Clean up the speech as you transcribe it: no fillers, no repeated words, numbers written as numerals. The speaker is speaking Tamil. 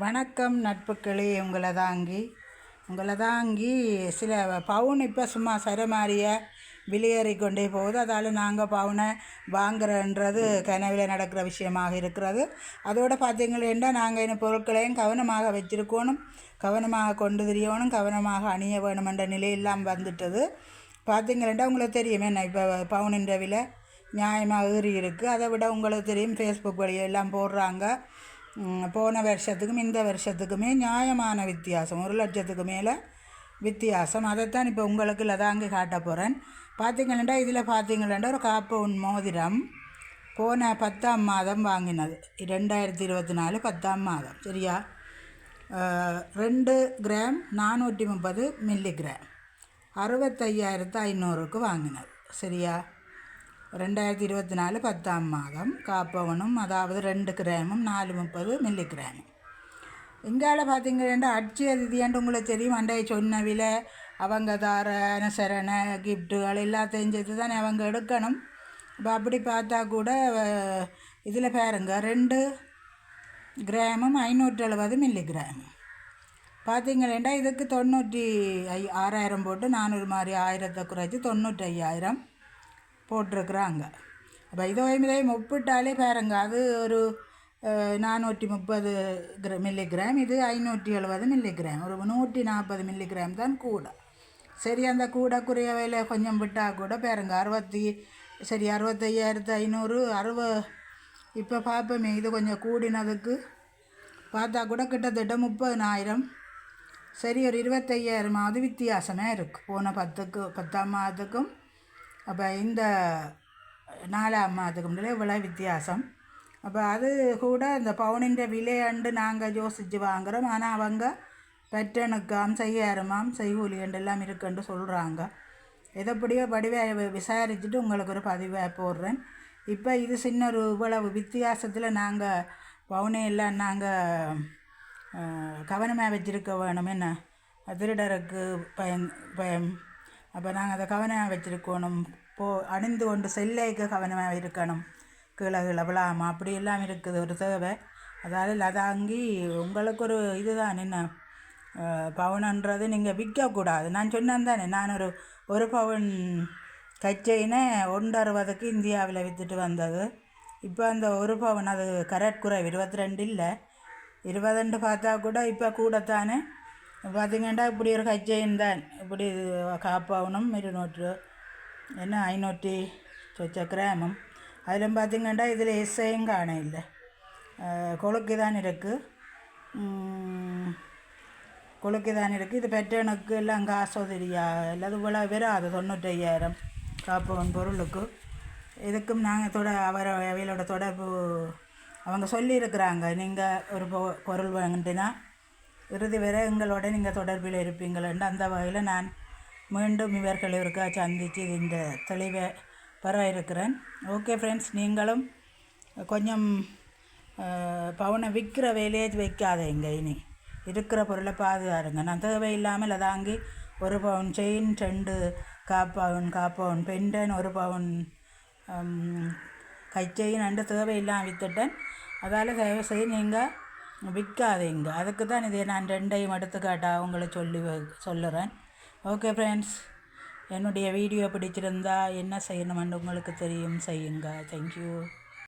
வணக்கம் நட்புக்களே. உங்களை தாங்கி சில பவுன் இப்போ சும்மா சரமாரியாக வெளியேறி கொண்டே போகுது. அதால் நாங்கள் பவுனை வாங்குறன்றது கனவில் நடக்கிற விஷயமாக இருக்கிறது. அதோடு பார்த்திங்களேன்னா நாங்கள் இந்த பொருட்களையும் கவனமாக வச்சுருக்கணும், கவனமாக கொண்டு தெரியணும், கவனமாக அணிய வேணுமென்ற நிலையெல்லாம் வந்துட்டது. பார்த்திங்களேன்னா உங்களுக்கு தெரியும் என்ன இப்போ பவுனின்ற விலை நியாயமாக ஏறி இருக்குது. அதை விட உங்களுக்கு தெரியும் ஃபேஸ்புக் வழியெல்லாம் போடுறாங்க. போன வருஷத்துக்கும் இந்த வருஷத்துக்குமே நியாயமான வித்தியாசம், 1 லட்சத்துக்கு மேலே வித்தியாசம். அதைத்தான் இப்போ உங்களுக்கு லதாங்கி காட்ட போகிறேன். பார்த்திங்களா இதில் பார்த்திங்களா ஒரு காப்பவுன் மோதிரம் போன 10ஆம் மாதம் வாங்கினது, 2024 10ஆம் மாதம், சரியா? 2 கிராம் 430 மில்லிகிராம் 65,500க்கு வாங்கினது, சரியா? 2024 10ஆம் மாதம் காப்பவனும், அதாவது 2 கிராமும் 430 மில்லிகிராமும். இங்கால பார்த்திங்கன்னா அட்சய திதியாண்டு உங்களுக்கு தெரியும். அண்டைய சொன்ன விலை அவங்க தார அனுசரணை கிஃப்ட்டுகள் எல்லாத்தையும் சேர்த்து தானே அவங்க எடுக்கணும். இப்போ அப்படி பார்த்தா கூட இதில் பாருங்க 2 கிராமும் 570 மில்லிகிராமும். பார்த்திங்கன்னா இதுக்கு 96,000 போட்டு 400 மாதிரி 1000 குறைச்சி 95,000 போட்டிருக்குறாங்க. அப்போ இதையும் ஒப்பிட்டாலே பாருங்க, அது ஒரு 430 மில்லிகிராம், இது 570 மில்லிகிராம், ஒரு 140 மில்லிகிராம் தான் கூட. சரி, அந்த கூட குறைய வேலை கொஞ்சம் விட்டால் கூட பாருங்க 65,500 இப்போ பார்ப்போமே. இது கொஞ்சம் கூடினதுக்கு பார்த்தா கூட கிட்டத்தட்ட 30,000, சரி ஒரு 25,000 வித்தியாசமாக இருக்குது போன 10ஆம் மாதத்துக்கும் அப்போ இந்த 4ஆம் மாதத்துக்கும் இவ்வளோ வித்தியாசம். அப்போ அது கூட இந்த பவுனின்ற விலையாண்டு நாங்கள் யோசித்து வாங்குகிறோம். ஆனால் அவங்க பெட்டனுக்காம் செய்யாரமாம் செய்கூலியண்டு எல்லாம் இருக்குன்னு சொல்கிறாங்க. எதைப்படியோ படிவை விசாரிச்சுட்டு உங்களுக்கு ஒரு பதிவாக போடுறேன். இப்போ இது சின்ன ஒரு இவ்வளவு வித்தியாசத்தில் நாங்கள் பவுனையெல்லாம் நாங்கள் கவனமாக வச்சுருக்க வேணும். என்ன திருடருக்கு பயம். அப்போ நாங்கள் அதை கவனமாக வச்சுருக்கணும். அணிந்து கொண்டு செல்லைக்கு கவனமாக இருக்கணும், கீழே விழாமல் அப்படி எல்லாம் இருக்குது ஒரு தேவை. அதாவது லதாங்கி உங்களுக்கு ஒரு இதுதான் என்ன, பவுனுன்றது நீங்கள் விற்கக்கூடாது. நான் சொன்னேன் தானே, நான் ஒரு பவுன் கச்சையினை 160க்கு இந்தியாவில் விற்றுட்டு வந்தது. இப்போ அந்த ஒரு பவுன் அது கரெக்ட் குறைவு 22 இல்லை 22 பார்த்தா கூட இப்போ கூடத்தானே. பார்த்திங்கன்னா இப்படி ஒரு கச்சையின் தான் இப்படி காப்பவுனும் 500 கிராமும். அதில் பார்த்திங்கன்னா இதில் எஸ்ஐயும் காண இல்லை, கொழுக்கு தான் இருக்குது. இது பெட்டனுக்கு எல்லாம் காசோ தெரியா எல்லாது இவ்வளோ வராது. 95,000 காப்பவன் பொருளுக்கு. இதுக்கும் நாங்கள் அவையோட தொடர்பு அவங்க சொல்லியிருக்கிறாங்க. நீங்கள் ஒரு பொருள் வாங்கினா இறுதி வரை எங்களோட நீங்கள் தொடர்பில் இருப்பீங்களேன்னு. அந்த வகையில் நான் மீண்டும் இவர்களுக்கா சந்தித்து இந்த தெளிவை பெற இருக்கிறேன். ஓகே ஃப்ரெண்ட்ஸ், நீங்களும் கொஞ்சம் பவுனை விற்கிற வேலையை வைக்காதீங்க. இனி இருக்கிற பொருளை பாதுகாருங்க. நான் தேவையில்லாமல் அதாங்கி 1 பவுன் செயின் 2 காப்பவுன் பெண்டன் 1 பவுன் கைச்செயின் 2 தேவையில்லாமல் விற்றுட்டேன். அதால் தயவு செய்து நீங்கள் விற்காதீங்க. அதுக்கு தான் இதை நான் 2ஐயும் எடுத்துக்காட்டாக உங்களை சொல்லுறேன். ஓகே ஃப்ரெண்ட்ஸ், என்னுடைய வீடியோ பிடிச்சிருந்தா என்ன செய்யணுமென்று உங்களுக்கு தெரியும், செய்யுங்க. தேங்க்யூ.